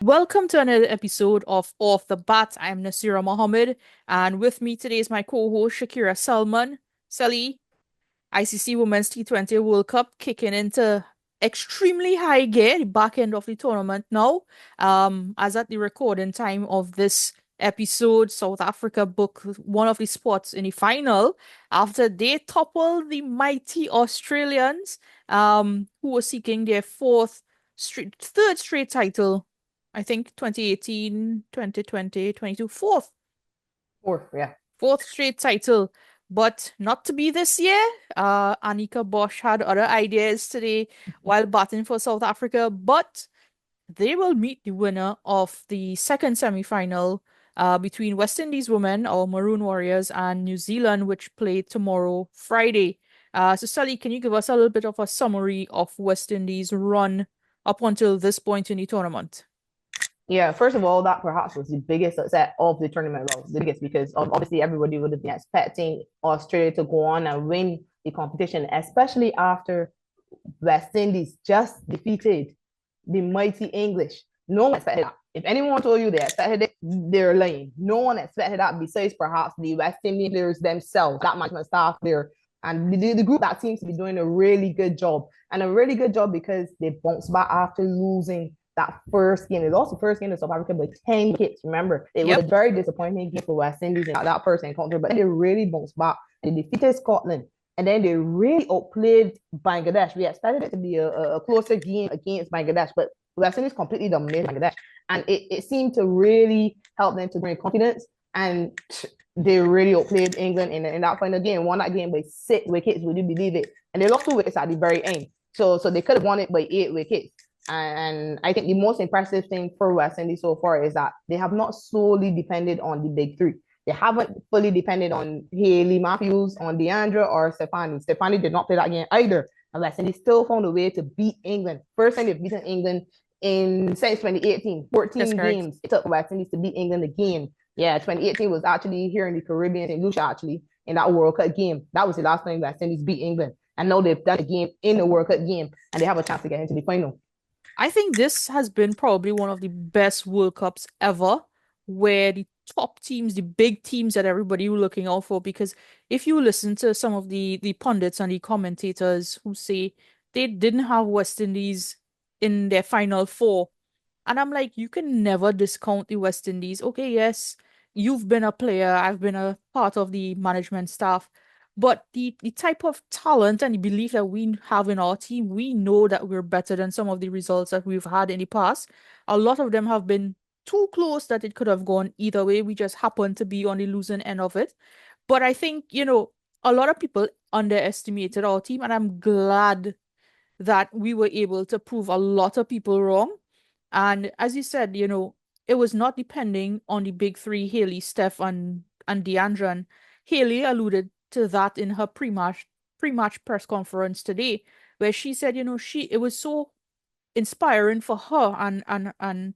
Welcome to another episode of Off the Bat. I'm Naasira Mohammed, and with me today is my co-host Shakera Selman. Sally, ICC Women's T20 World Cup kicking into extremely high gear, the back end of the tournament now. As at the recording time of this episode, South Africa booked one of the spots in the final after they toppled the mighty Australians, who were seeking their third straight title. I think 2018, 2020, 22, Fourth, yeah. fourth straight title, but not to be this year. Annika Bosch had other ideas today while batting for South Africa, but they will meet the winner of the second semi-final between West Indies women, or Maroon Warriors, and New Zealand, which play tomorrow, Friday. So, Sally, can you give us a little bit of a summary of West Indies' run up until this point in the tournament? Yeah, first of all, that perhaps was the biggest upset of the tournament. Well, the biggest because obviously everybody would have been expecting Australia to go on and win the competition, especially after West Indies just defeated the mighty English. No one expected that. If anyone told you they expected it, they're lying. No one expected that besides perhaps the West Indian players themselves, that management staff there. And the group that seems to be doing a really good job. And a really good job because they bounced back after losing that first game. They lost the first game to South Africa by 10 hits. Remember, it was a very disappointing game for West Indies in that first encounter, but they really bounced back. They defeated Scotland, and then they really outplayed Bangladesh. We expected it to be a closer game against Bangladesh, but West Indies completely dominated Bangladesh. And it seemed to really help them to bring confidence. And they really outplayed England in that final game. Won that game by 6 wickets, would you believe it? And they lost 2 wickets at the very end. So they could have won it by 8 wickets. And I think the most impressive thing for West Indies so far is that they have not solely depended on the big three. They haven't fully depended on Hayley Matthews, on Deandra, or Stefani. Stefani did not play that game either. And West Indies still found a way to beat England. First time they've beaten England since 2018. 14 games it took West Indies to beat England again. Yeah, 2018 was actually here in the Caribbean, in Lucia, actually, in that World Cup game. That was the last time West Indies beat England. And now they've done a game in the World Cup game, and they have a chance to get into the final. I think this has been probably one of the best World Cups ever, where the top teams, the big teams that everybody was looking out for, because if you listen to some of the pundits and the commentators who say they didn't have West Indies in their final four, and I'm like, you can never discount the West Indies. Okay, yes, you've been a player, I've been a part of the management staff, but the type of talent and the belief that we have in our team, we know that we're better than some of the results that we've had in the past. A lot of them have been too close that it could have gone either way. We just happen to be on the losing end of it. But I think, a lot of people underestimated our team, and I'm glad that we were able to prove a lot of people wrong. And as you said, it was not depending on the big three, Hayley, Steph, and Deandra. And Hayley alluded to that in her pre-match press conference today, where she said, it was so inspiring for her and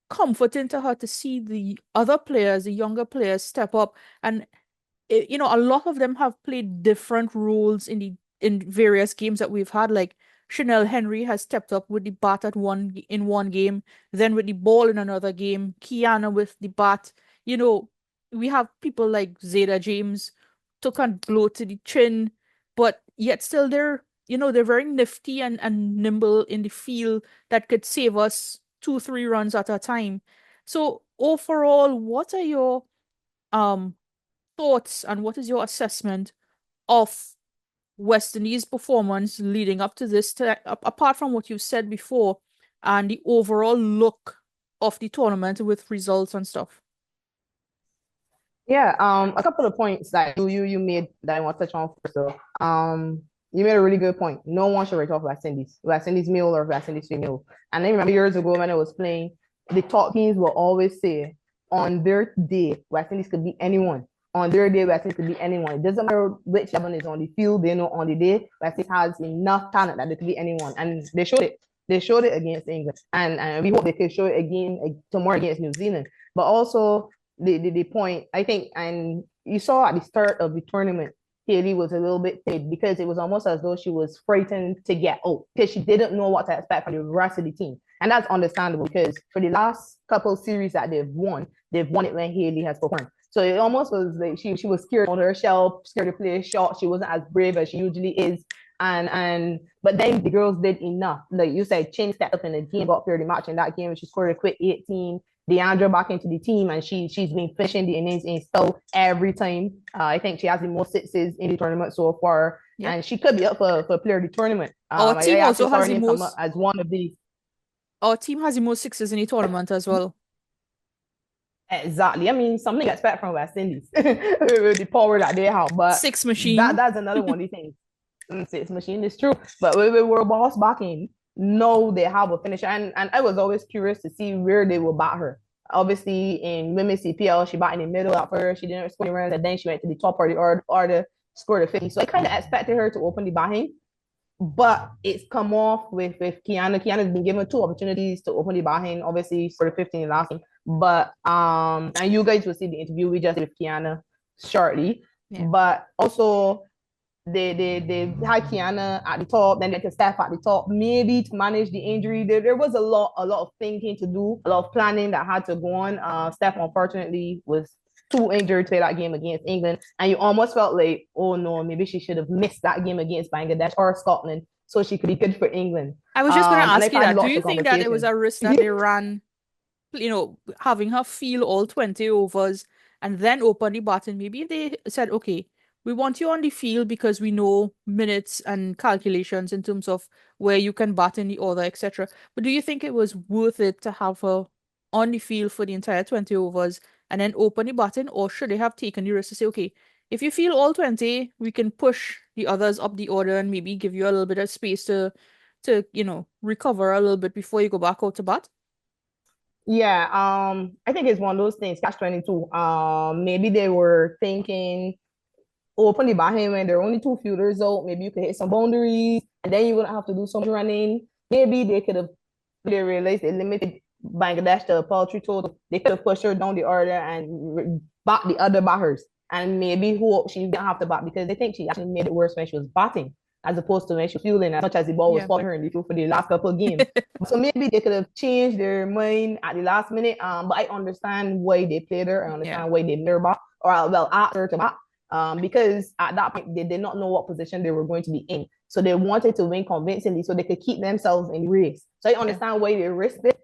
comforting to her to see the other players, the younger players, step up. And a lot of them have played different roles in various games that we've had. Like Chanel Henry has stepped up with the bat in one game, then with the ball in another game. Kiana with the bat. We have people like Zeta James took a blow to the chin, but yet still they're very nifty and nimble in the field that could save us 2, 3 runs at a time. So overall, what are your um thoughts and what is your assessment of West Indies' performance leading up to this, apart from what you said before, and the overall look of the tournament with results and stuff? Yeah, a couple of points that you made that I want to touch on first. So, you made a really good point. No one should write off West Indies male or West Indies female. And I remember years ago when I was playing, the top teams will always say, on their day, West Indies could beat anyone. On their day, West Indies could beat anyone. It doesn't matter which 11 is on the field. They know on the day, West Indies has enough talent that they could beat anyone, and they showed it. They showed it against England, and we hope they could show it again tomorrow against New Zealand. But also the point, I think, and you saw at the start of the tournament, Hayley was a little bit timid because it was almost as though she was frightened to get out because she didn't know what to expect from the rest of the team. And that's understandable because for the last couple series that they've won it when Haley has performed. So it almost was like she was scared on her shell, scared to play a shot. She wasn't as brave as she usually is. And but then the girls did enough. Like you said, Chin stepped up in the game, got through the match in that game, and she scored a quick 18. Deandra back into the team, and she's been finishing the innings in still every time. I think she has the most sixes in the tournament so far, Yeah. and she could be up for player of the tournament. Our I team actually also saw has her the name come up most as one of these. our team has the most sixes in the tournament as well. Exactly. I mean, something to expect from West Indies with the power that they have, but Six machine. that's another one of these things. Six machine is true, but we were boss backing. No, they have a finisher, and I was always curious to see where they will bat her. Obviously, in women's CPL, she bat in the middle at first. She didn't score any runs, and then she went to the top of the order, scored a 50. So I kind of expected her to open the batting, but it's come off with Kiana. Kiana's been given two opportunities to open the batting, obviously for the 15 in the last game. But and you guys will see the interview we just did with Kiana shortly. Yeah. But also they had Kiana at the top, then they had Steph at the top, maybe to manage the injury. There was a lot of thinking to do, a lot of planning that had to go on. Steph unfortunately was too injured to play that game against England, and you almost felt like, oh no, maybe she should have missed that game against Bangladesh or Scotland so she could be good for England. I was just going to And ask I've you had that. Do lots you of think that it was conversations. a risk that they ran, having her feel all 20 overs and then open the button? Maybe if they said, okay, we want you on the field because we know minutes and calculations in terms of where you can bat in the order, etc. But do you think it was worth it to have her on the field for the entire 20 overs and then open the button? Or should they have taken the risk to say, okay, if you feel all 20, we can push the others up the order and maybe give you a little bit of space to recover a little bit before you go back out to bat? Yeah, I think it's one of those things, catch 22. Maybe they were thinking open the behind when there are only two fielders out. Maybe you could hit some boundaries and then you wouldn't have to do some running. Maybe they realized they limited Bangladesh to a paltry total. They could have pushed her down the order and bat the other batters. And maybe hope she didn't have to bat because they think she actually made it worse when she was batting as opposed to when she was fielding, as much as the ball was Yeah. following her in the field for the last couple of games. So maybe they could have changed their mind at the last minute. But I understand why they played her. I Yeah. understand why they made her bat, or well, asked her to bat. Because at that point they did not know what position they were going to be in. So they wanted to win convincingly so they could keep themselves in the race. So I understand why they risked it.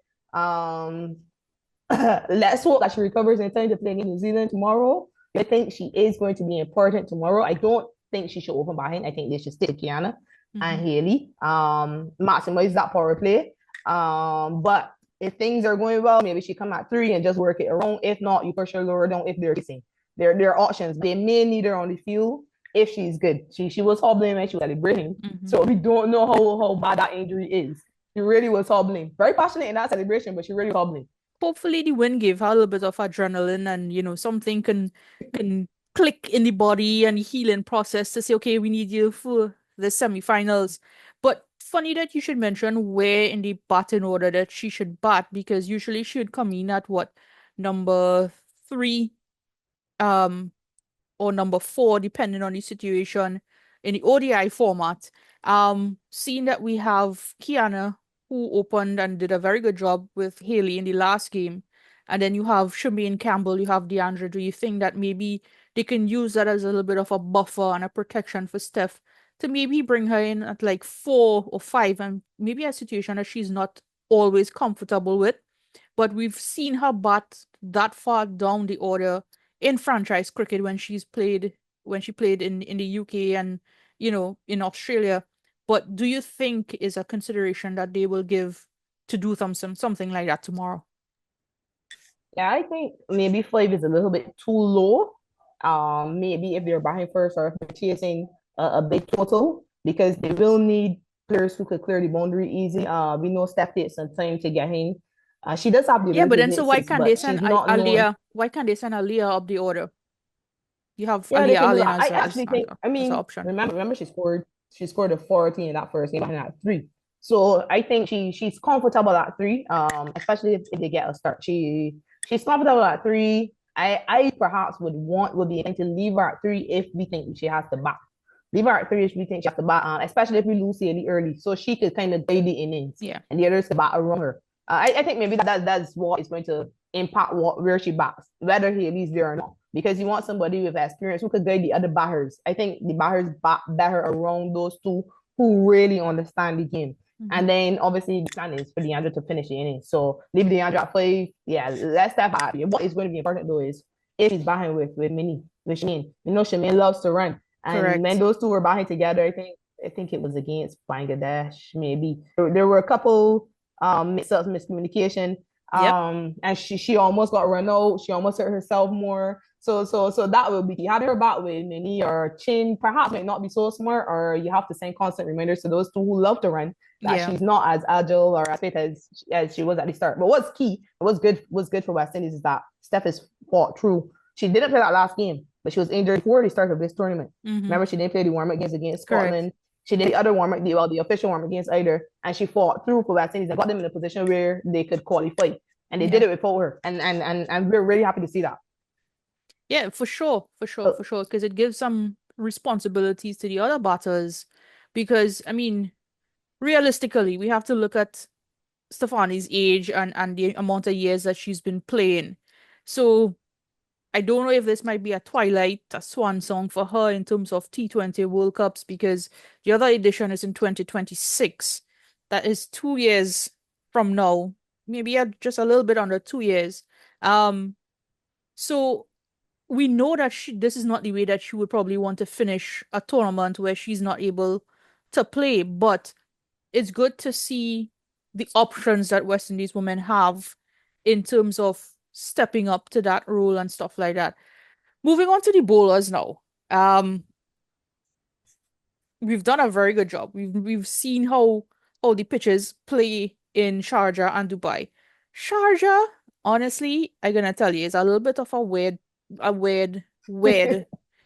Let's hope that she recovers in time to play in New Zealand tomorrow. I think she is going to be important tomorrow. I don't think she should open behind. I think they should stick to Kiana and Haley. Maximize that power play. But if things are going well, maybe she come at 3 and just work it around. If not, you push her lower down if they're kissing. There are options. They may need her on the field if she's good. She was hobbling when she was celebrating. So we don't know how bad that injury is. She really was hobbling. Very passionate in that celebration, but she really was hobbling. Hopefully the win gave her a little bit of adrenaline and something can click in the body and the healing process to say, okay, we need you for the semi-finals. But funny that you should mention where in the batting order that she should bat, because usually she would come in at what, number 3, um or number 4, depending on the situation in the ODI format. Seeing that we have Kiana, who opened and did a very good job with Haley in the last game, and then you have Shemaine Campbell, you have Deandra. Do you think that maybe they can use that as a little bit of a buffer and a protection for Steph to maybe bring her in at like 4 or 5, and maybe a situation that she's not always comfortable with? But we've seen her bat that far down the order in franchise cricket when she played in the UK and in Australia. But do you think is a consideration that they will give to do something like that tomorrow? Yeah, I think maybe 5 is a little bit too low. Maybe if they're buying first or if they're chasing a big total, because they will need players who could clear the boundary easy. We know Steph takes some time to get in. She does have the Yeah, but ability then to so hit why six, can't they but send she's not known. Aliyah? Why can't they send Aliyah up the order? You have Yeah, they Aliyah can do Allen that. I as actually think, I as an mean, option. remember she scored a 14 in that first game and at 3. So I think she's comfortable at 3, especially if they get a start. She's comfortable at 3. I perhaps would be able to leave her at 3 if we think she has to back. leave her at three if we think she has to bat, especially if we lose really early, so she could kind of guide the innings, Yeah. and the others could bat around her. I think maybe that's what is going to impact where she bats, whether Haley's there or not, because you want somebody with experience who could guide the other batters. I think the batters bat better around those two who really understand the game. And then obviously the plan is for DeAndre to finish the inning. So leave DeAndre at five. Yeah, let's step out. What is going to be important though is if he's behind with Minnie, with Shane. You know, Shane loves to run. And when Correct. those two were behind together, I think it was against Bangladesh, maybe. There were a couple mix-ups, miscommunication. Yep. And she almost got run out. She almost hurt herself more. So that will be having her back with Minnie or Chin perhaps might not be so smart, or you have to send constant reminders to those two who love to run that Yeah. she's not as agile or as fit as she was at the start. But what's key, was good for West Indies is that Steph has fought through. She didn't play that last game, but she was injured before the start of this tournament. Remember, she didn't play the warm-up games against Correct. Scotland. She did the other warm-up, the official warm-up against either, and she fought through for West Indies and got them in a position where they could qualify. And they did it without her. And we're really happy to see that. Yeah, for sure, for sure, for sure. Because it gives some responsibilities to the other batters. Because, I mean, realistically, we have to look at Stefani's age and the amount of years that she's been playing. So I don't know if this might be a twilight, a swan song for her in terms of T20 World Cups, because the other edition is in 2026. That is 2 years from now, maybe just a little bit under 2 years. So we know that this is not the way that she would probably want to finish a tournament where she's not able to play, but it's good to see the options that West Indies women have in terms of stepping up to that role and stuff like that. Moving on to the bowlers now. We've done a very good job. We've seen how the pitches play in Sharjah and Dubai. Sharjah, honestly, I'm gonna tell you, is a little bit of weird,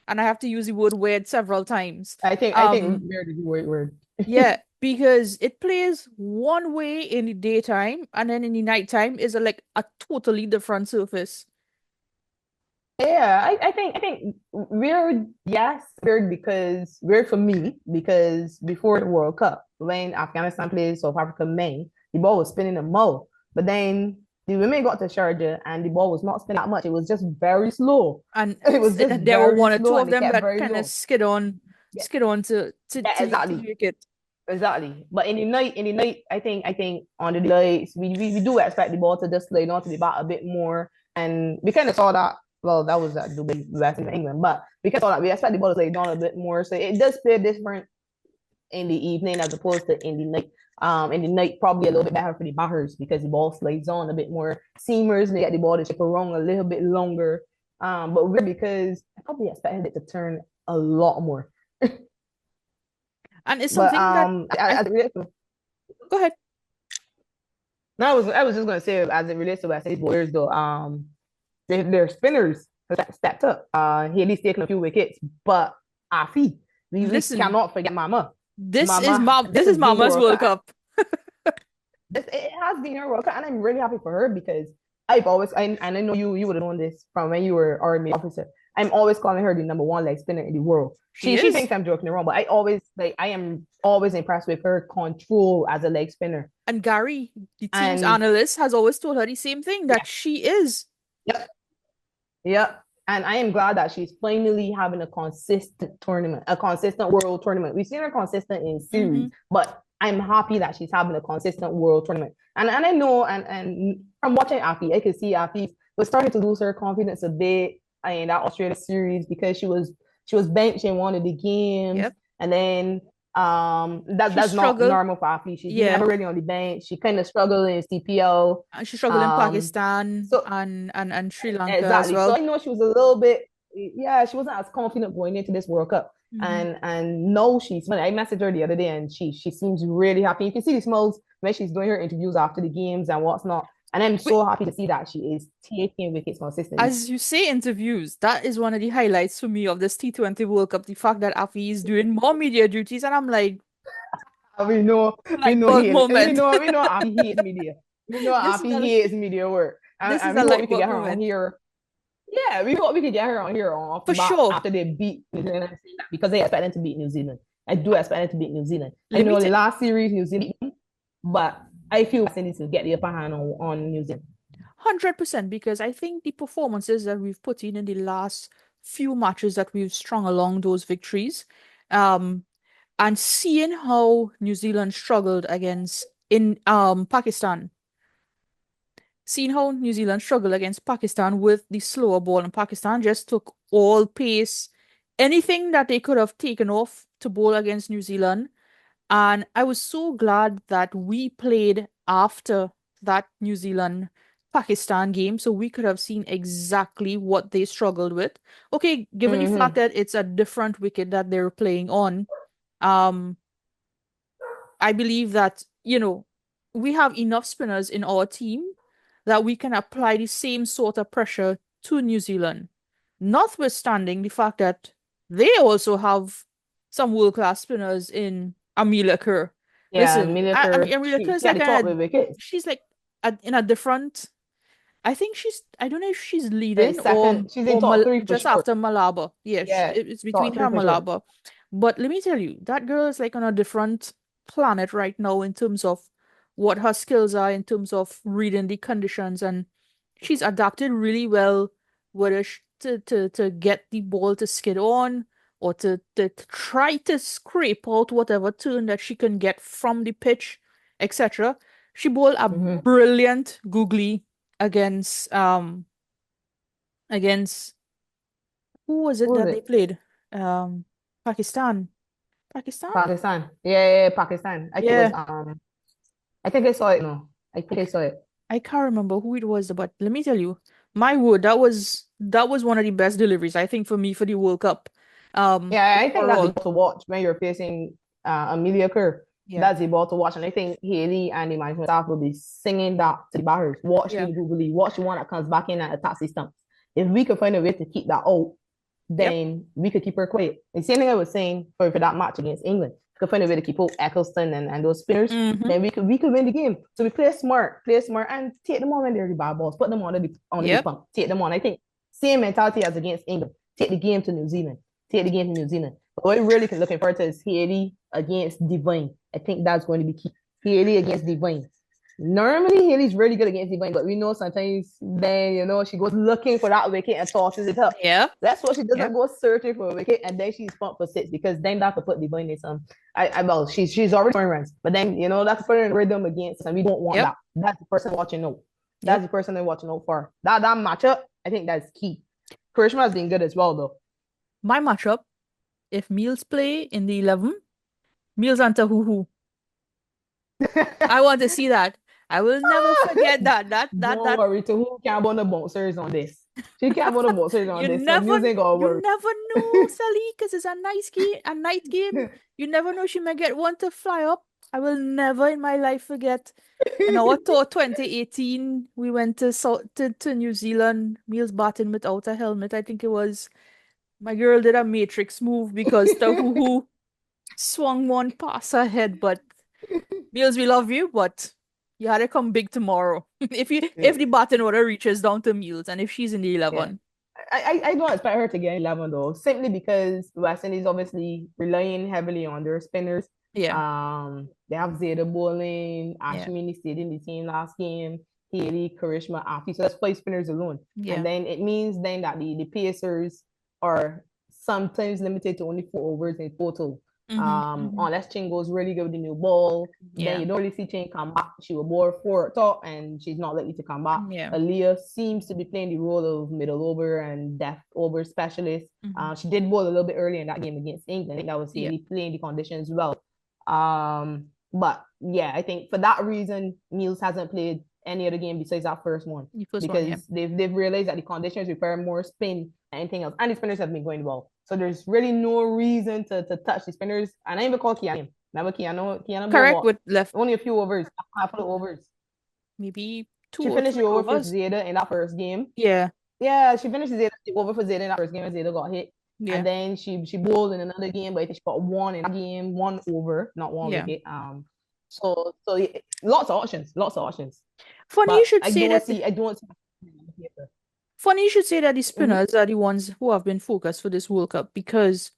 and I have to use the word weird several times. I think weird is the right word. Yeah, because it plays one way in the daytime, and then in the nighttime is like a totally different surface. Yeah, I think weird, yes, weird for me because before the World Cup, when Afghanistan played South Africa men, the ball was spinning a mo. But then the women got to Sharjah and the ball was not spinning that much. It was just very slow. And It was just there were very one or slow two of and they them kept that very kind of low. Yeah, skid on to yeah, to exactly. make it. Exactly. But in the night, I think on the lights, we do expect the ball to just slide onto the bat a bit more. And we kind of saw that. Well, that was at Dubai, West in England, but we kind of saw that we expect the ball to slide down a bit more. So it does play different in the evening as opposed to in the night. In the night, probably a little bit better for the batters because the ball slides on a bit more. Seamers, they get the ball to chip around a little bit longer. But we're because I probably expected it to turn a lot more. And it's But something that as it relates to go ahead. no, I was just gonna say as it relates to West Indies bowlers though, their spinners stepped up. Haley's taken a few wickets, but Afi, we Listen, cannot forget Mama. this This is has been her Mama's World World Cup. Cup. It has been her World Cup, and I'm really happy for her because I've always and I know you would have known this from when you were army officer. I'm always calling her the number one leg spinner in the world. She She is. thinks I'm joking around, but I am always impressed with her control as a leg spinner. And Gary, the team's And analyst, has always told her the same thing that yeah, she is. yep, yep. And I am glad that she's finally having a consistent tournament, a consistent world tournament. We've seen her consistent in series, but I'm happy that she's having a consistent world tournament. And I know, and from watching Afi, I could see Afi was starting to lose her confidence a bit in that Australia series because she was benched in one of the games, Yep. and then She that's not struggled. normal for Afi. She's Yeah. never really on the bench. She kind of struggled in CPL. And she struggled in Um, Pakistan so and Sri Lanka as exactly. So well. I know she was a little bit, yeah, she wasn't as confident going into this World Cup. And no, when I messaged her the other day and she seems really happy. You can see the smiles when she's doing her interviews after the games and what's not. And I'm Wait, so happy to see that she is taking wickets consistently. as you say interviews, that is one of the highlights for me of this T20 World Cup, the fact that Afi is doing more media duties, and I'm like, We light know bulb he moment. we know Afi hates media. We know This is Afi a hates media work. this is And a we hope we light can bulb get her on moment. here. Yeah, we thought we could get her on here off the For bat sure. after they beat New Zealand. I'm saying that because they expect them to beat New Zealand. I do expect them to beat New Zealand. I Let me know the tell last series New Zealand, but I feel West Indies will get the upper hand on New Zealand. 100% because I think the performances that we've put in the last few matches that we've strung along those victories, um, and seeing how New Zealand struggled against in Pakistan, seeing how New Zealand struggled against Pakistan with the slower ball, and Pakistan just took all pace, anything that they could have taken off to bowl against New Zealand. And I was so glad that we played after that New Zealand Pakistan game so we could have seen exactly what they struggled with. Okay, given the fact Mm-hmm. that it's a different wicket that they're playing on, um, I believe that, we have enough spinners in our team that we can apply the same sort of pressure to New Zealand, notwithstanding the fact that they also have some world-class spinners in Amelia Kerr. Yeah, Listen, Amelia I Kerr, mean, Amelia Kerr is she had like the top of the wickets. she's like in a different. I think I don't know if she's Like leading second, she's in top three for just sure. after Malaba. Yeah, Yeah, it's between top her three and for sure. Malaba. But let me tell you, that girl is like on a different planet right now in terms of what her skills are, in terms of reading the conditions, and she's adapted really well, whether to get the ball to skid on or to try to scrape out whatever turn that she can get from the pitch, etc. She bowled a Mm-hmm. brilliant googly against who was it Who was that they it? played? Um Pakistan. Pakistan? Pakistan. Yeah, Pakistan. I think it was Yeah. I think I saw it. No, I think I saw it. I can't remember who it was, but let me tell you, my word, that was one of the best deliveries, I think, for me for the World Cup. Yeah, I think that's the Overall. ball to watch when you're facing Amelia Kerr. Yeah. That's the ball to watch, and I think Haley and the management staff will be singing that to the batters. Watch Yeah. the googly, watch the one that comes back in and attacks the stumps. If we could find a way to keep that out, Yep. then we could keep her quiet. The same thing I was saying for that match against England. We could find a way to keep out Eccleston and those spinners, Mm-hmm. then we could win the game. So we play smart, and take them on when they're the bad balls, put them on the Yep. pump, take them on. I think same mentality as against England. Take the game to New Zealand. Take the game to New Zealand. But what we really can looking forward to is Haiti against Divine. I think that's going to be key. Haiti against Divine. Normally, Haley's really good against Divine, but we know sometimes then, she goes looking for that wicket and tosses it up. Yep. That's what she doesn't Yep. go searching for a wicket, and then she's pumped for six because then that could put Divine in some. Well, she's already scoring runs, but then that's putting in rhythm against, and we don't want Yep. that. That's the person watching out. That's Yep. the person they're watching out for. That matchup, I think that's key. Karishma has been good as well, though. My matchup, if Meals play in the 11, Meals and Tahuhu. I want to see that. I will never forget that. Don't worry, to who can't burn the bouncers on this? She can't burn the bouncers on You this, so never, music gonna you work. never know, Sally, because it's a nice game, a night game. You never know, she may get one to fly up. I will never in my life forget. In our tour 2018, we went to New Zealand, Meals batting without a helmet. I think it was my girl did a matrix move because the hoo swung one past her head, but Meals, we love you, but you had to come big tomorrow. If the batting order reaches down to Meals and if she's in the Yeah. 11. I don't expect her to get 11 though, simply because West Indies obviously relying heavily on their spinners. Yeah, They have Zeta bowling, yeah, Ashmini stayed in the team last game, Haley, Karishma, Afi. So that's five spinners alone. And yeah. then it means then that the Pacers are sometimes limited to only 4 overs in total. Mm-hmm, mm-hmm. Unless Ching goes really good with the new ball, then Yeah, you don't really see Ching come back. She will bowl four top and she's not likely to come back. yeah. Aaliyah seems to be playing the role of middle over and depth over specialist. Mm-hmm. She did bowl a little bit early in that game against England. I think that was Yeah. Haley playing the conditions well. But yeah, I think for that reason, Niels hasn't played any other game besides that first one The first one, yeah. because they've realized that the conditions require more spin than anything else, and the spinners have been going well. So there's really no reason to touch the spinners. And I even call Kiana. Remember Kiana bowled Correct what? with left Only a few overs, a couple of overs. maybe two She or finished three the over for overs. Zeta in that first game. Yeah, Yeah, she finished the over for Zeta in that first game and Zeta got hit. yeah, And then she bowled in another game, but I think she got one in that game, one over, not one yeah. wicket. So lots of options, lots of options. Funny you But should say that. I don't see. Funny you should say that the Mhm. spinners are the ones who have been focused for this World Cup because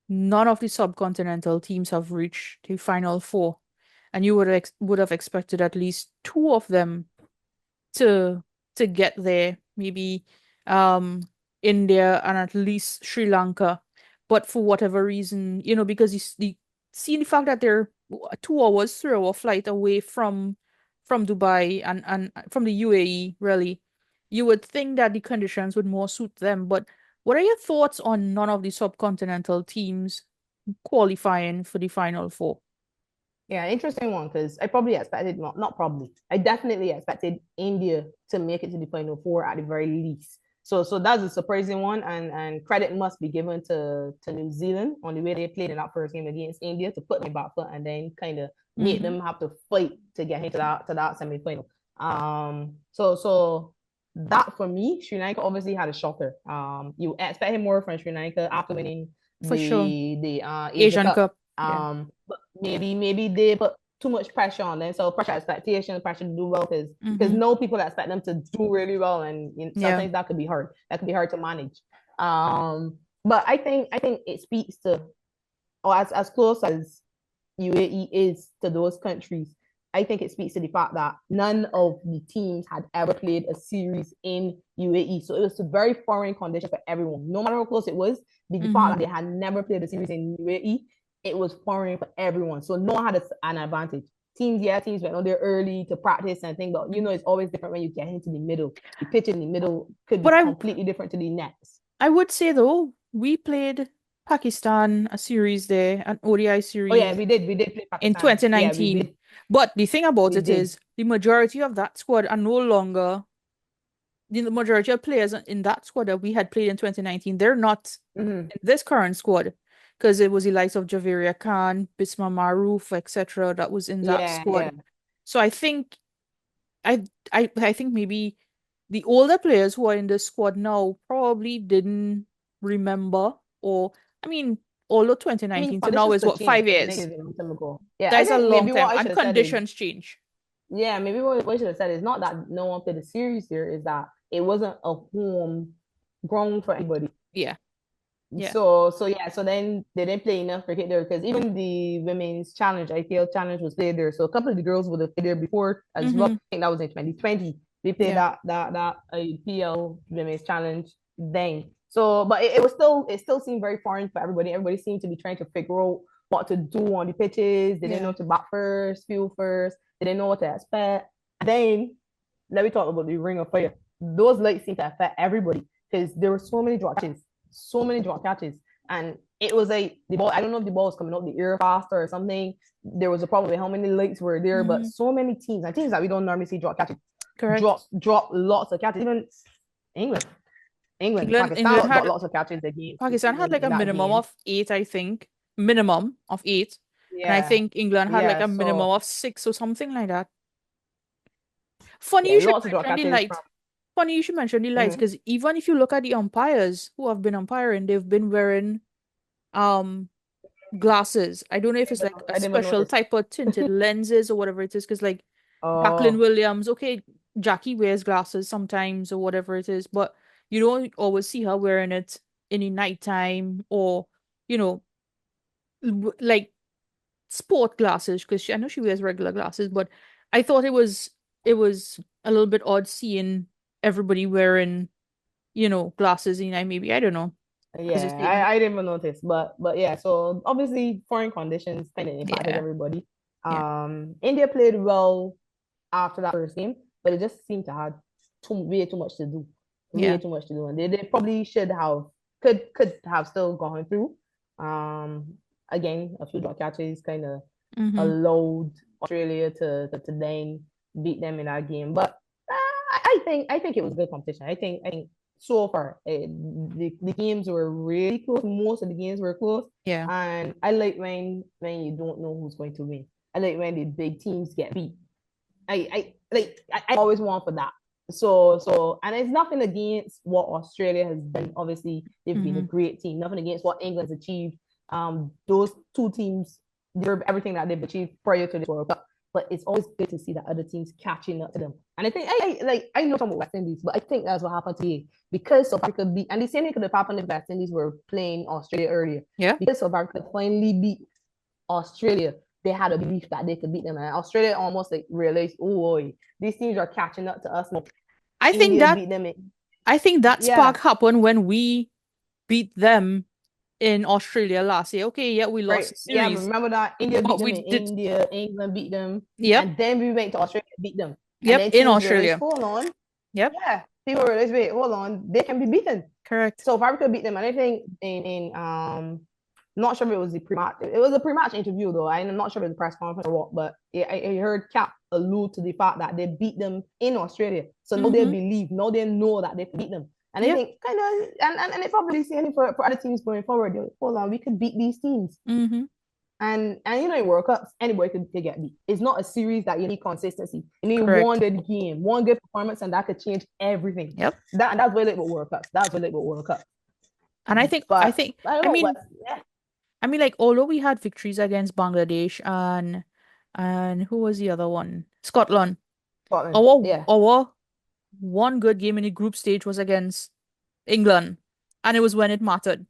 none of the subcontinental teams have reached the final four, and you would have expected at least two of them to get there, maybe um India and at least Sri Lanka. But for whatever reason, because seeing the fact that they're 2 hours, 3 hour flight away from Dubai and from the UAE, really, you would think that the conditions would more suit them. But what are your thoughts on none of the subcontinental teams qualifying for the final four? Yeah, interesting one because I probably expected not probably. I definitely expected India to make it to the final four at the very least. So that's a surprising one, and credit must be given to New Zealand on the way they played in that first game against India to put them back foot and then kind of make Mm-hmm. them have to fight to get into that semi final. So that for me, Sri Lanka obviously had a shocker. You expected more from Sri Lanka after winning For sure. the Asia Asian Cup. Cup. Yeah. But maybe they put too much pressure on them. So pressure expectation, pressure to do well because Mm-hmm. no people expect them to do really well, and Yeah. sometimes that could be hard. That could be hard to manage. But I think it speaks to, or as close as UAE is to those countries, I think it speaks to the fact that none of the teams had ever played a series in UAE. So it was a very foreign condition for everyone. No matter how close it was, the fact Mm-hmm. that they had never played a series in UAE, it was foreign for everyone. So no one had an advantage. Teams went on there early to practice and things, but it's always different when you get into the middle. The pitch in the middle could be But completely different to the next. I would say though, we played Pakistan a series there, an ODI Oh yeah, series we did play in Pakistan. Yeah, 2019. But the thing about we it did. is the majority of that squad are no longer the majority of players in that squad that we had played in 2019, they're not Mm-hmm. in this current squad because it was the likes of Javeria Khan, Bisma Maroof, etc. that was in that Yeah, squad. yeah. So I I think maybe the older players who are in the squad now probably didn't remember, or I mean, although I mean, 2019 to now conditions is could what, change. 5 years? 2019 is a long time ago. Yeah, That I is a think long maybe time, what I and should have said is, conditions change. yeah, maybe what I should have said is not that no one played the series here, is that it wasn't a home ground for anybody. Yeah, yeah. So then they didn't play enough cricket there because even the women's challenge, IPL challenge was played there. So a couple of the girls would have played there before as well. Mm-hmm. I think that was in 2020. They played Yeah. that IPL women's challenge then. So, but it still seemed very foreign for everybody. Everybody seemed to be trying to figure out what to do on the pitches. They didn't know Yeah. to bat first, field first. They didn't know what to expect. Then let me talk about the Ring of Fire. Those lights seem to affect everybody because there were so many drop catches, and it was like the ball. I don't know if the ball was coming out the air faster or something. There was a problem with how many lights were there, but Mm-hmm. so many teams and teams that we don't normally see drop catches Correct. drop lots of catches. Even England, Pakistan England got had lots of catches against Pakistan had like in a that minimum game. of eight, I think. Minimum of eight. And I Yeah, think England had like yeah. a minimum So of six or something like that. Funny yeah, you should lots of drop mention the catches from. lights. Funny you should mention the lights Mhm. because even if you look at the umpires who have been umpiring, they've been wearing um glasses. I don't know if it's like a I didn't even special notice. type of tinted lenses or whatever it is. Because like Jacqueline Oh, Williams, okay, Jackie wears glasses sometimes or whatever it is, but you don't always see her wearing it in the nighttime or you know like sport glasses because I know she wears regular glasses, but I thought it was a little bit odd seeing everybody wearing glasses. And I maybe I don't know. I was just yeah, saying, I didn't even notice, but yeah. So obviously, foreign conditions kind of impacted yeah, everybody. yeah, India played well after that first game, but it just seemed to have way too much to do, yeah. and they probably should have could have still gone through. Um, Again, a few drop catches kind of Mm-hmm. allowed Australia to then beat them in that game, but I think it was good competition. I think so far the games were really close. Most of the games were close, Yeah, and I like when you don't know who's going to win. I like when the big teams get beat. I always want for that. So and it's nothing against what Australia has done. Obviously, they've been a mm-hmm. great team. Nothing against what England's achieved. Those two teams deserve everything that they've achieved prior to this World Cup. but it's always good to see that other teams catching up to them. And I think I know some West Indies, but I think that's what happened here because South Africa beat, and the same thing could have happened if West Indies were playing Australia earlier. Yeah. Because South Africa finally beat Australia, they had a belief that they could beat them, and Australia almost like realized, oh, boy, these teams are catching up to us now. I think India that beat them in, I think that yeah, spark happened when we beat them in Australia last year. Okay, yeah, we lost right, the yeah. series, Remember that India beat but them we in did. India, England beat them, Yep, and then we went to Australia and beat them, and yep, then in teams realized, Australia. hold on, Yep, yeah, people realized, wait, hold on, they can be beaten. correct. So if Africa beat them, and I think in not sure if it was the pre-match. It was a pre-match interview though. I'm not sure if it was a press conference or what, but I heard Cap allude to the fact that they beat them in Australia. So now they Mm-hmm. believe, now they know that they beat them. And I Yep. think kind of, and it's probably saying for other teams going forward, like, hold on, we could beat these teams. Mm-hmm. And you know, in World Cups, anybody could get beat. It's not a series that you need consistency. You need one Correct. good game, one good performance, and that could change everything. Yep. That's really about World Cups. That's really about World Cups. And I But think, I don't I know what. mean, Yeah, like although we had victories against Bangladesh and who was the other one? Scotland. Scotland. Our Yeah, our one good game in the group stage was against England, and it was when it mattered.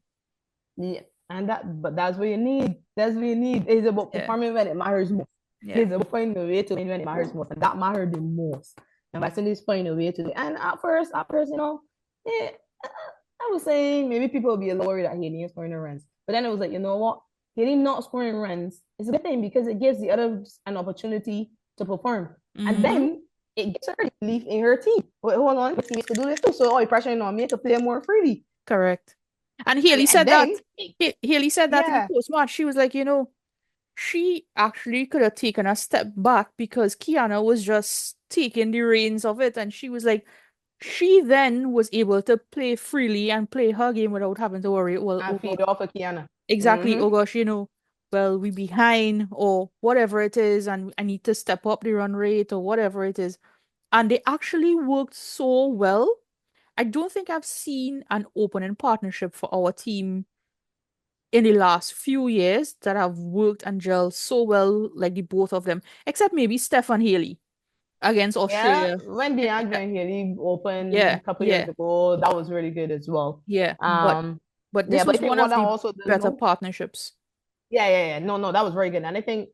yeah. And but that's what you need. That's what you need. It's about Yeah. performing when it matters most. Yeah. It's about finding a way to win when it matters most, and that mattered the most. And West Indies finding a way to. And at first, yeah, I was saying maybe people will be a little worried that Haiti is scoring the runs, but then it was like, you know what? Haiti not scoring runs is a good thing because it gives the others an opportunity to perform, and Mm-hmm. then it gives her belief in her team. Wait, hold on, the team to do this too. So all the pressure on me to play more freely. Correct. And And, Haley and said that. then, Haley said that in the yeah, post match. She was like, she actually could have taken a step back because Kiana was just taking the reins of it, and she was like, she then was able to play freely and play her game without having to worry. Well, and oh feed gosh, off of Kiana. exactly. Oh Mm-hmm. gosh, well, we behind or whatever it is, and I need to step up the run rate or whatever it is. And they actually worked so well. I don't think I've seen an opening partnership for our team in the last few years that have worked and gelled so well, like the both of them, except maybe Stefan Haley against Yeah, Australia. when DeAndre and Haley opened Yeah, a couple years yeah, ago, that was really good as well. yeah. Um, But yeah, this but I was think one what of I the also didn't better know. partnerships. Yeah. No, no, that was very good. And I think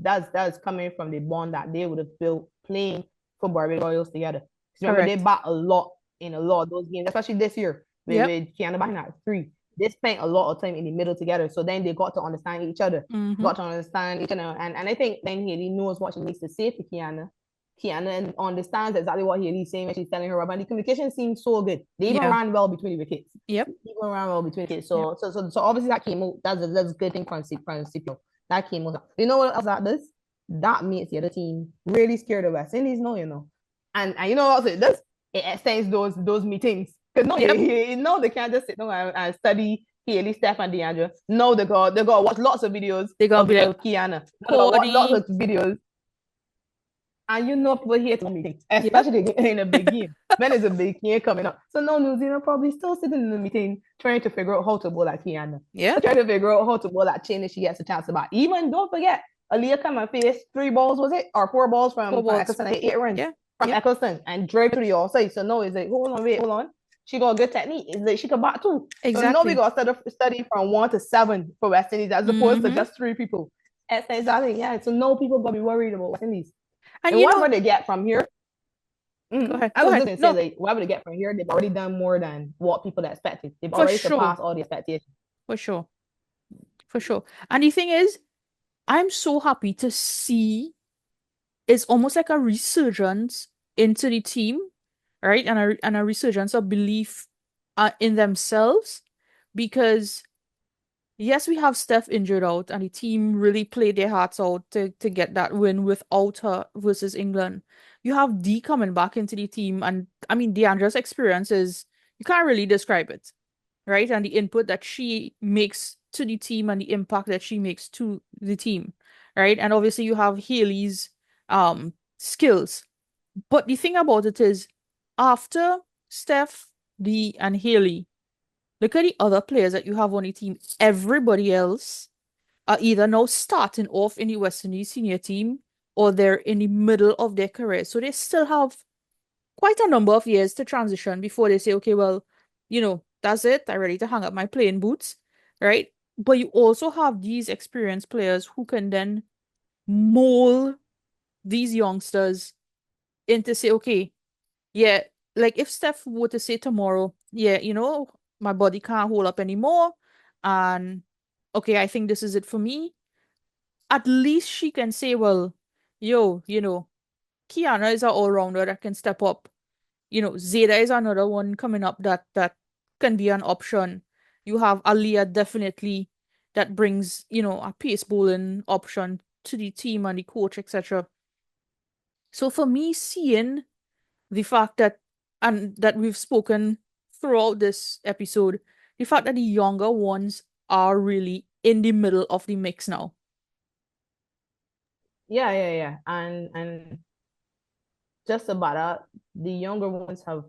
that's coming from the bond that they would have built playing for Barbados Royals together. 'Cause remember, they Correct. bat a lot in a lot of those games, especially this year Yep. with Kiana batting at three. They spent a lot of time in the middle together. So then they got to understand each other, Mm-hmm. got to understand each other. And I think then Haley knows what she needs to say to Kiana. Kiana understands exactly what Haley's saying when she's telling her about. And the communication seems so good. They even Yeah. ran well between the wickets. Yep. Even ran well between the wickets. Yep. So obviously that came out. That's a good thing from Cipio. That came out. You know what else that does? That makes the other team really scared of West Indies, no. And you know what else it does? It extends those meetings. Because no, Yep. they can't just sit down and study Haley, Steph, and DeAndre. No, they got watch lots of videos They're gonna be like, of Kiana. They got watch lots Cody. of videos. And you know people hate meetings, Yep. especially in a big game. When there's a big game coming up. So no, New Zealand probably still sitting in the meeting trying to figure out how to bowl like Kiana. Yeah. Trying to figure out how to bowl that chain if she gets a chance to bat. Even don't forget, Aaliyah come and face 3 balls, was it? Or 4 balls Four from balls. Eccleston and 8 runs Yeah. from Yep. Eccleston and drive to the offside. So no, it's like, hold on. She got a good technique. It's like she can bat too. So no, we Exactly. got to study from 1 to 7 for West Indies as opposed to Mm-hmm. just 3 people. Exactly, yeah. So no people gonna be worried about West Indies. And And whatever they get from here, go ahead. I Go was ahead. just gonna say, No, like, whatever they get from here, they've already done more than what people expected. They've for already sure. surpassed all the expectations. For sure. For sure. And the thing is, I'm so happy to see it's almost like a resurgence into the team, right? And a resurgence of belief in themselves because yes, we have Steph injured out, and the team really played their hearts out to get that win without her versus England. You have D coming back into the team, and I mean, DeAndre's experience is you can't really describe it, right? And the input that she makes to the team and the impact that she makes to the team, right? And obviously, you have Haley's skills. But the thing about it is, after Steph, D, and Haley, look at the other players that you have on the team. Everybody else are either now starting off in the West Indies senior team or they're in the middle of their career. So they still have quite a number of years to transition before they say, okay, well, that's it. I'm ready to hang up my playing boots, right? But you also have these experienced players who can then mold these youngsters into say, okay, yeah, like if Steph were to say tomorrow, yeah, my body can't hold up anymore, and okay, I think this is it for me. At least she can say, well, yo, Kiana is an all-rounder that can step up. Zeta is another one coming up that can be an option. You have Aliyah definitely that brings, a pace bowling option to the team and the coach, etc. So for me, seeing the fact that and that we've spoken throughout this episode, the fact that the younger ones are really in the middle of the mix now. Yeah. And just about that, the younger ones have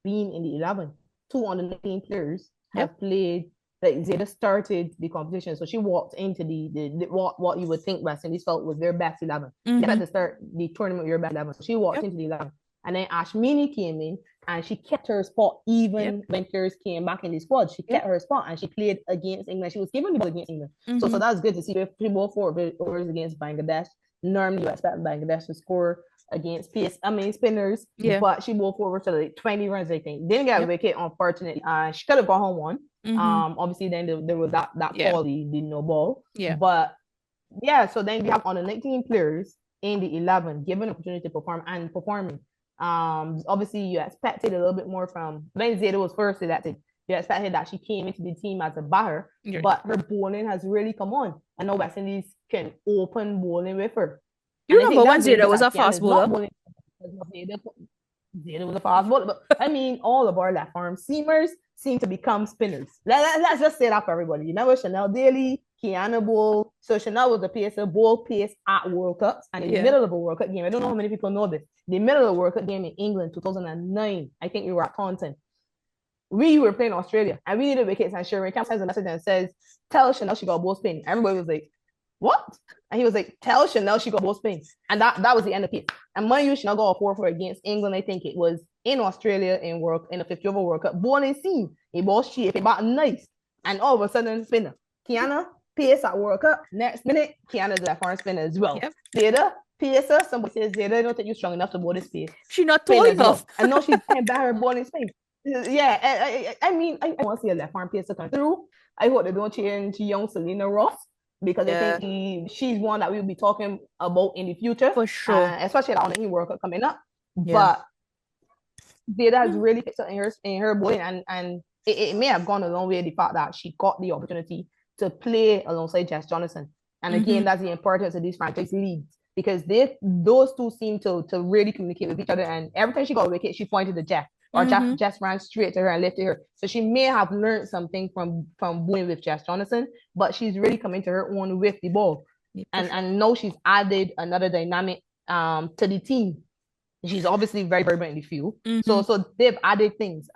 been in the 11. Two on the 19 players Yep. have played, like Zeta started the competition. So she walked into the what you would think West Indies felt was their best 11. They had Mm-hmm. to start the tournament with your best 11. So she walked Yep. into the 11. And then Ashmini came in and she kept her spot Yep. even when players came back in the squad. She Yep. kept her spot and she played against England. She was given the ball against England. So Mm-hmm. that's good to see. Three ball forward overs against Bangladesh. Normally you expect Bangladesh to score against spinners, Yeah. but she moved forward to like 20 runs, I think. Didn't get a Yep. wicket, unfortunately. She could have gone home one. Mm-hmm. Obviously then there was that Yeah. call, the no ball. Yeah. But yeah, so then we have on the 19 players in the 11 given opportunity to perform and performing. Obviously you expected a little bit more from when Zeta was first elected. You expected that she came into the team as a batter, Yeah. but her bowling has really come on. I know West Indies can open bowling with her. You And I think remember when that's really Zeta good was that a Kian fast is not bowler? bowling. Zeta was a fast bowler, but I mean, all of our left arm seamers seem to become spinners. Let's just say that for everybody. You remember Chanel Daly, Kiana Bowl. So Chanel was a pacer, bowl pace at World Cups, and in the Yeah. middle of a World Cup game, I don't know how many people know this. The middle of the World Cup game in England, 2009, I think we were at Taunton. We were playing Australia, and we needed wickets. And Sherman Camp sends a message and says, "Tell Chanel she got bowl spin." Everybody was like, "What?" And he was like, "Tell Chanel she got bowl spin." And that was the end of it. And mind you, Chanel got a 4-4 against England. I think it was in Australia in the 50 over World Cup. Bowling scene, he ball shape, he bought nice, and all of a sudden spinner. Kiana pace at World Cup. Next minute, Kiana's left arm spinner as well. Yep. Zeta pacer. Somebody says Zeta, I don't think you're strong enough to bowl this pace. She not Spin tall as enough. well. And now she's playing back her bowling spin. Yeah, I mean, I want to see a left arm pacer come through. I hope they don't change young Selena Ross because I Yeah, think she's one that we'll be talking about in the future, for sure. especially on the World Cup coming up. Yeah. But Zeta has really picked up in her bowling, and it may have gone a long way the fact that she got the opportunity to play alongside Jess Jonathan. And again, Mm-hmm. that's the importance of these franchise leagues because those two seem to really communicate with each other. And every time she got a wicket, she pointed to Jeff, or Mm-hmm. Jess ran straight to her and lifted her. So she may have learned something from bowling with Jess Jonathan, but she's really coming to her own with the ball. Yeah, And now she's added another dynamic to the team. She's obviously very, very good in the field. mm-hmm. So they've added things.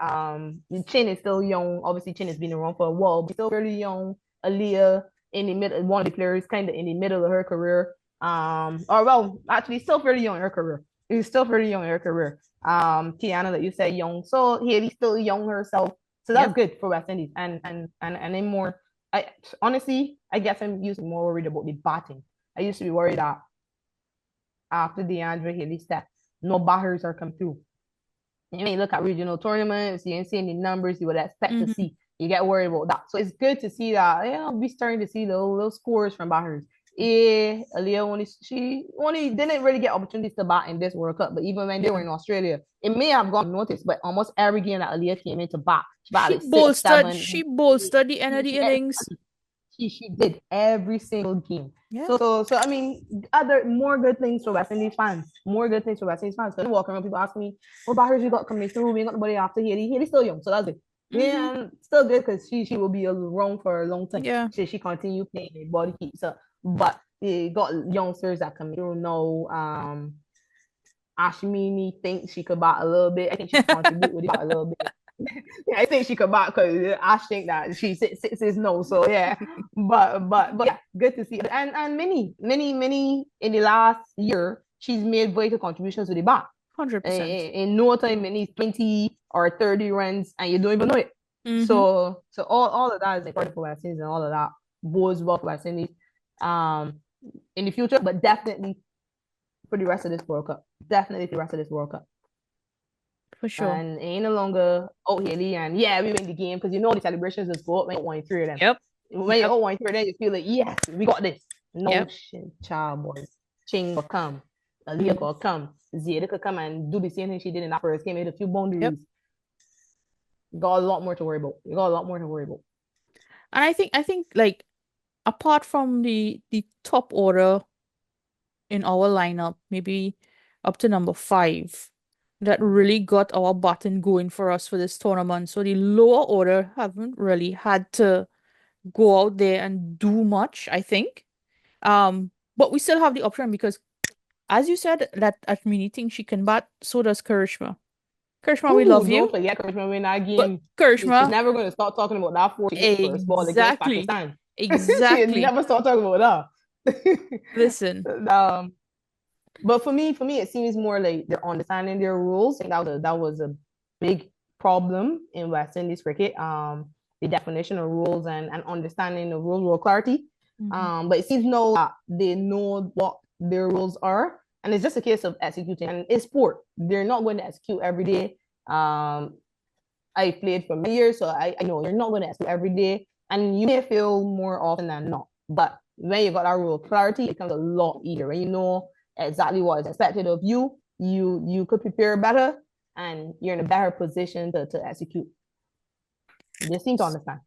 Chin is still young. Obviously, Chin has been around for a while, but still fairly young. Aaliyah in the middle, one of the players kind of in the middle of her career. Or well, actually still fairly young in her career. She's still fairly young in her career. Tiana that you said young. So Haley's still young herself. So that's Yep. good for West Indies. And then more I honestly I guess I'm used to more worried about the batting. I used to be worried that after DeAndre Haley stepped, no batters are come through. You may look at regional tournaments, you ain't seeing the numbers you would expect to Mm-hmm. see. You get worried about that. So it's good to see that, we're starting to see those scores from batters. Yeah, Aaliyah she only didn't really get opportunities to bat in this World Cup, but even when they Yeah. were in Australia, it may have gone noticed, but almost every game that Aaliyah came in to bat, she She batted like 6, bolstered 7, she 8. bolstered the end of the She innings. she did every single game. Yeah. So I mean, other more good things for West Indies fans. More good things for West Indies fans. Because walking around, people ask me, "What batters you got coming through? We ain't got nobody after Haley. Haley's still young, so that's good. Mm-hmm. Yeah, still good because she will be around for a long time. Yeah. She continue playing, the body keeps up. But they got youngsters that come through now. Ashmini thinks she could bat a little bit. I think she contribute with it a little bit. Yeah, I think she could back because Ash think that she six is no. So yeah, but yeah, good to see. And many in the last year, she's made vital contributions to the back. 100%. In no time, many 20 or 30 runs, and you don't even know it. Mm-hmm. So all of that is important for West Indies, and all of that bodes well for West Indies in the future, but definitely for the rest of this World Cup. Definitely for the rest of this World Cup. For sure. And it ain't no longer, oh, Haley, and yeah, we win the game because you know the celebrations is go up when you win three of them. Yep. When you Yep. win three of them, you feel like, yes, we got this. No Yep. shit, child boys. Ching will come. Aaliyah Mm-hmm. could come. Zia could come and do the same thing she did in that first game. Hit a few Yep. boundaries. Got a lot more to worry about. You got a lot more to worry about. And I think like apart from the top order in our lineup, maybe up to number five, that really got our button going for us for this tournament. So the lower order haven't really had to go out there and do much, I think. But we still have the option because, as you said, that at meeting she can bat, so does Karishma. Karishma, we Ooh, love don't you, forget Karishma win that but game. She's Karishma, never going to stop talking about that four she hit first ball against exactly, Pakistan. She exactly. never stop talking about Listen, that. But for me, it seems more like they're understanding their rules. I think that was a big problem in West Indies cricket. The definition of rules and understanding the rules, rule clarity. mhm. But it seems now that they know what their rules are, and it's just a case of executing. And it's sport; they're not going to execute every day. I played for many years, so I know you're not going to execute every day, and you may fail more often than not. But when you got that rule clarity, it becomes a lot easier. When you know exactly what is expected of you, you could prepare better, and you're in a better position to execute. They seem to understand.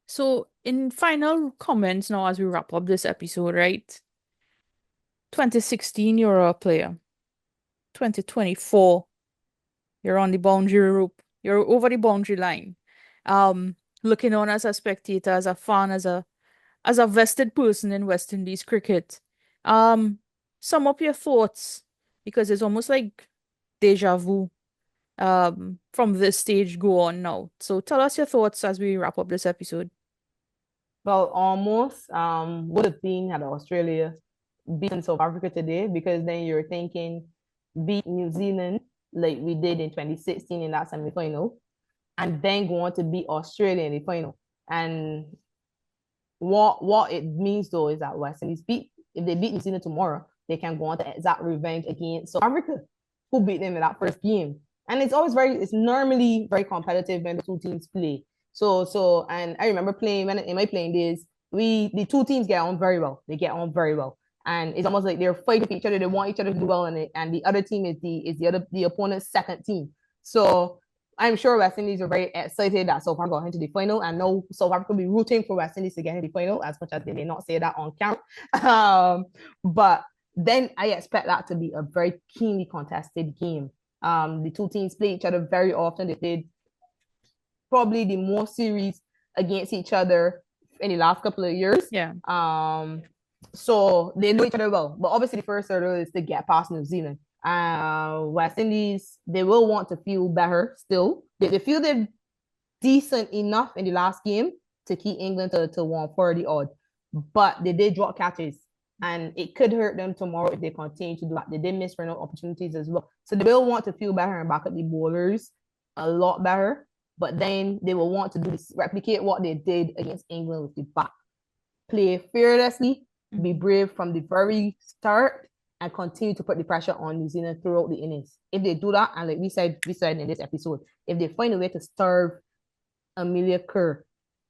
So in final comments now as we wrap up this episode, right? 2016, you're a player. 2024, you're on the boundary rope. You're over the boundary line. Looking on as a spectator, as a fan, as a vested person in West Indies cricket. Um, sum up your thoughts because it's almost like deja vu. From this stage go on now. So tell us your thoughts as we wrap up this episode. Well, almost would have been had Australia beaten South Africa today because then you're thinking beat New Zealand like we did in 2016 in that semi-final and then go on to beat Australia in the final. And what it means though is that West Indies beat if they beat New Zealand tomorrow, they can go on to exact revenge against South Africa, who beat them in that first game. And it's normally very competitive when the two teams play. And I remember playing when in my playing days, the two teams get on very well. They get on very well. And it's almost like they're fighting for each other. They want each other to do well, and the other team is the opponent's second team. So I'm sure West Indies are very excited that South Africa got into the final, and now South Africa will be rooting for West Indies to get into the final, as much as they may not say that on camera. But then I expect that to be a very keenly contested game. The two teams play each other very often. They played probably the most series against each other in the last couple of years. Yeah. So they know each other well. But obviously, the first hurdle is to get past New Zealand. West Indies, they will want to feel better still. They feel they're decent enough in the last game to keep England to 140 odd. But they did drop catches. And it could hurt them tomorrow if they continue to do that. They did miss run opportunities as well. So they will want to feel better and back up the bowlers a lot better. But then they will want to do this, replicate what they did against England with the back. Play fearlessly, be brave from the very start, and continue to put the pressure on New Zealand throughout the innings. If they do that, and like we said in this episode, if they find a way to starve Amelia Kerr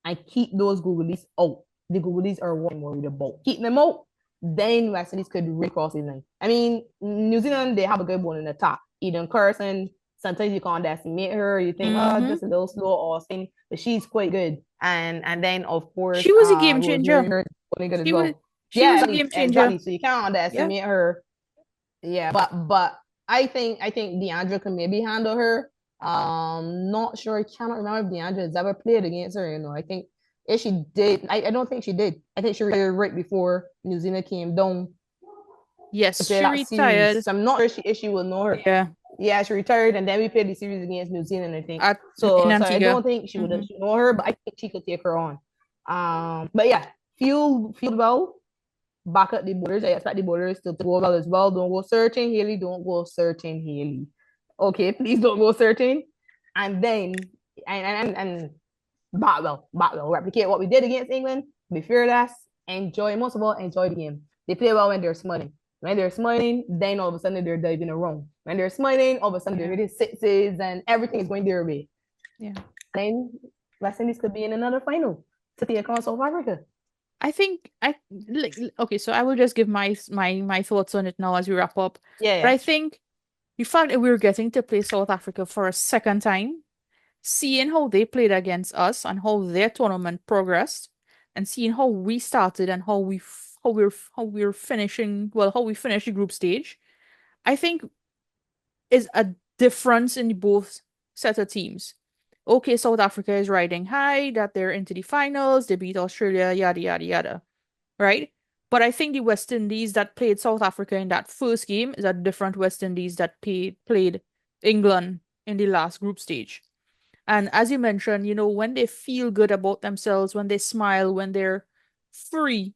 and keep those Googlies out, the Googlies are what I'm worried about. Keep them out, then West Indies could recross the line. I mean, New Zealand, they have a good one in the top. Eden Carson, sometimes you can't underestimate her. You think, oh, Mm-hmm. just a little slow or something, but she's quite good. And then of course, She was a game Rosemary changer. Hurd really good as She was well. she Yeah, was a exactly, game changer. exactly. So you can't Yeah. underestimate her. Yeah, but I think Deandra can maybe handle her. Not sure. I cannot remember if Deandra has ever played against her. I think if she did, I don't think she did. I think she retired right before New Zealand came down to Yes, play she that series. retired. So I'm not sure if she will know her. Yeah. Yeah, she retired, and then we played the series against New Zealand, I think. at in So I Antigua. don't think she would Hmm. have know her, but I think she could take her on. But yeah, feel well. Back at the borders. I expect the borders to go well as well. Don't go searching, Haley. Don't go searching, Haley. Okay, please don't go searching. And then and back well. Replicate what we did against England. Be fearless. Enjoy, most of all, enjoy the game. They play well when they're smiling. When they're smiling, then all of a sudden they're diving around. When they're smiling, all of a sudden they're Yeah. hitting sixes and everything is going their way. Yeah. Then West Indies could be in another final to take on South Africa. I think I like okay, so I will just give my thoughts on it now as we wrap up. Yeah, But yeah. I think the fact that we're getting to play South Africa for a second time, seeing how they played against us and how their tournament progressed, and seeing how we started and how we're finishing, well, how we finished the group stage, I think is a difference in both set of teams. Okay, South Africa is riding high, that they're into the finals, they beat Australia, yada yada yada, right? But I think the West Indies that played South Africa in that first game is a different West Indies that played England in the last group stage. And as you mentioned, when they feel good about themselves, when they smile, when they're free,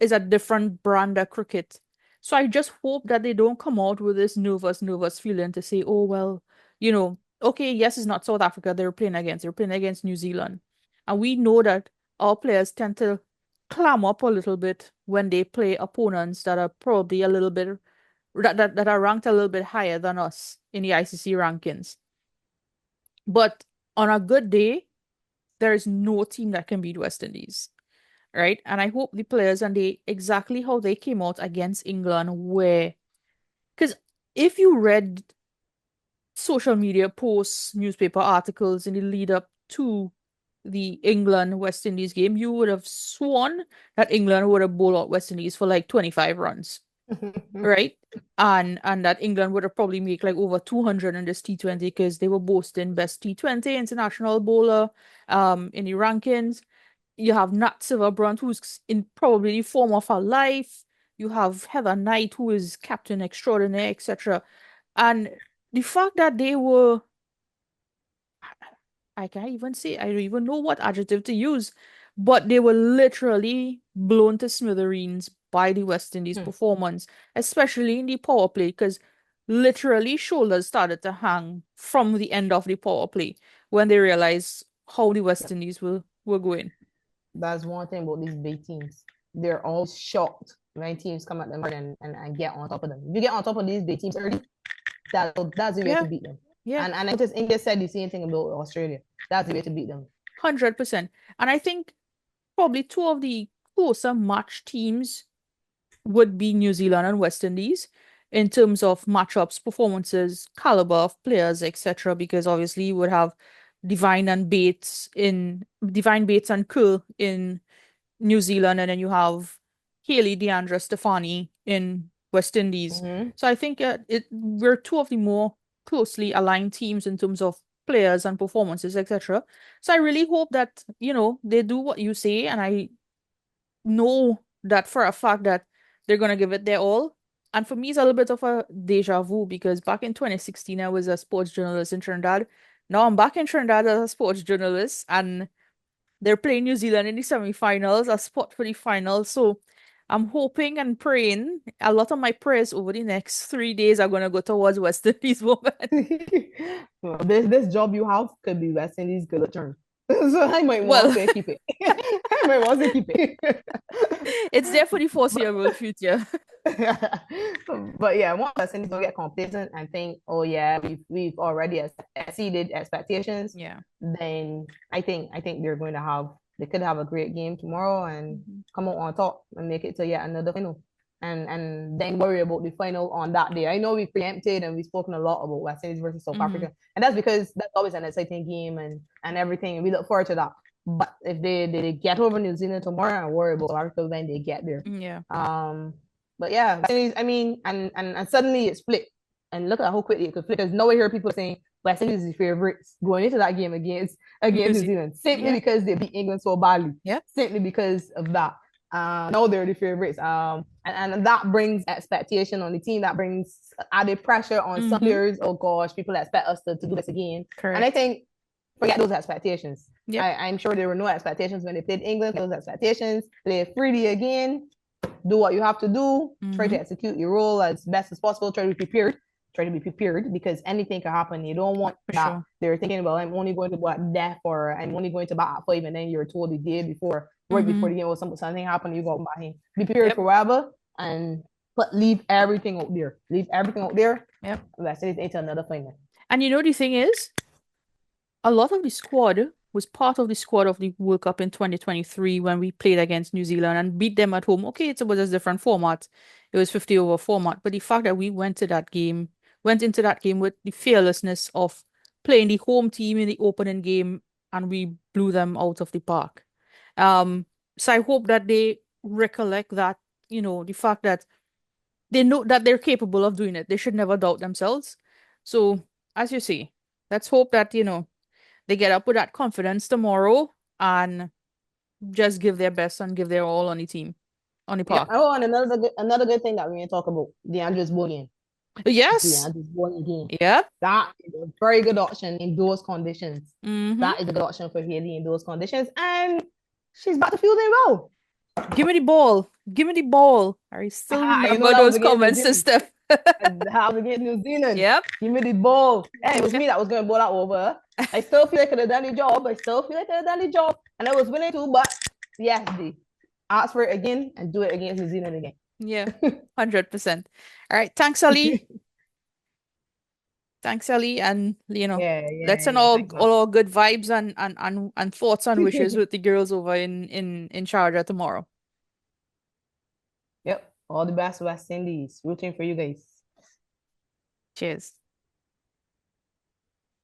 is a different brand of cricket. So I just hope that they don't come out with this nervous feeling to say, oh, well, okay, yes, it's not South Africa they're playing against New Zealand. And we know that our players tend to clam up a little bit when they play opponents that are probably a little bit, that are ranked a little bit higher than us in the ICC rankings. But on a good day, there is no team that can beat West Indies, right? And I hope the players and they exactly how they came out against England where because if you read social media posts, newspaper articles in the lead up to the England West Indies game, you would have sworn that England would have bowled out West Indies for like 25 runs, right? And that England would have probably make like over 200 in this T20 because they were boasting best T20 international bowler in the rankings. You have Nat Silverbrunt, who's in probably the form of her life. You have Heather Knight, who is captain extraordinaire, etc. And the fact that they were, I can't even say, I don't even know what adjective to use, but they were literally blown to smithereens by the West Indies performance, especially in the power play, because literally shoulders started to hang from the end of the power play when they realized how the West Indies were going. That's one thing about these big teams. They're all shocked when teams come at them and get on top of them. If you get on top of these big teams early, that's the way to Yeah, beat them. yeah, And I noticed India said the same thing about Australia. That's the way to beat them. 100%. And I think probably two of the closer match teams would be New Zealand and West Indies in terms of matchups, performances, caliber of players, etc. Because obviously you would have Divine Bates and Kerr in New Zealand, and then you have Haley Deandra Stefani in West Indies. Mm-hmm. So I think we're two of the more closely aligned teams in terms of players and performances, etc. So I really hope that, they do what you say, and I know that for a fact that they're gonna give it their all. And for me, it's a little bit of a deja vu because back in 2016, I was a sports journalist in Trinidad. Now I'm back in Trinidad as a sports journalist, and they're playing New Zealand in the semi-finals, a spot for the finals. So I'm hoping and praying. A lot of my prayers over the next 3 days are gonna go towards West Indies women. Well, this job you have could be West Indies good turn. So I might want Well, to keep it. I might want to keep it. it's there for the but foreseeable future. but yeah, once West Indies don't get complacent and think, oh yeah, we've already exceeded expectations, Yeah. then I think they could have a great game tomorrow and Mhm. come out on top and make it to yet another final. And then worry about the final on that day. I know we preempted and we've spoken a lot about West Indies versus South Mhm. Africa, and that's because that's always an exciting game and everything. And we look forward to that. But if they get over New Zealand tomorrow and worry about South Africa when they get there. Yeah. But yeah, West Indies, I mean, and suddenly it split. And look at how quickly it could flip. Because now we hear people saying West Indies is the favorites going into that game against New Zealand simply Yeah. because they beat England so badly. Yeah. Simply because of that. Now they're the favorites. and that brings expectation on the team. That brings added pressure on some Mm-hmm. players. Oh gosh, people expect us to do this again. And I Correct. think forget those expectations. Yep. I'm sure there were no expectations when they played England. Those expectations. Play freely again. Do what you have to do. Try to Mm-hmm. execute your role as best as possible. Try to be prepared. Try to be prepared because anything can happen. You don't want For that sure. they're thinking about I'm only going to bat death or I'm only going to bat at 5 and then you're told the day before, right before Mm-hmm. the game or something happened, you go back in. Be prepared Yep. for whatever and but leave everything out there. Leave everything out there. Yep. Let's say it's into another final. And you know the thing is, a lot of the squad was part of the squad of the World Cup in 2023 when we played against New Zealand and beat them at home. Okay, it was a different format. It was 50 over format. But the fact that we went into that game with the fearlessness of playing the home team in the opening game and we blew them out of the park. Um, so I hope that they recollect that, the fact that they know that they're capable of doing it. They should never doubt themselves. So, as you say, let's hope that, they get up with that confidence tomorrow and just give their best and give their all on the team, on the Yep. park. Oh, and another good thing that we're gonna talk about, DeAndre's bowling. Yes. DeAndre's bowling again. Yep. That is a very good option in those conditions. Mm-hmm. That is a good option for Haley in those conditions. And she's back to fielding well. Give me the ball. Give me the ball. I still You know remember that was those against New comments, Zealand. sister. That was against New Zealand. Yep. Give me the ball. And it was me that was going to bowl that over. I still feel like I could have done the job. I still feel like I could have done the job. And I was willing to, but yes, they ask for it again and do it against New Zealand again. Yeah. 100%. All right. Thanks, Ali. Thanks, Ali. And, let's send all, Thanks, man. all our good vibes and thoughts and wishes with the girls over in Sharjah tomorrow. Yep. All the best, West Indies. Rooting for you guys. Cheers.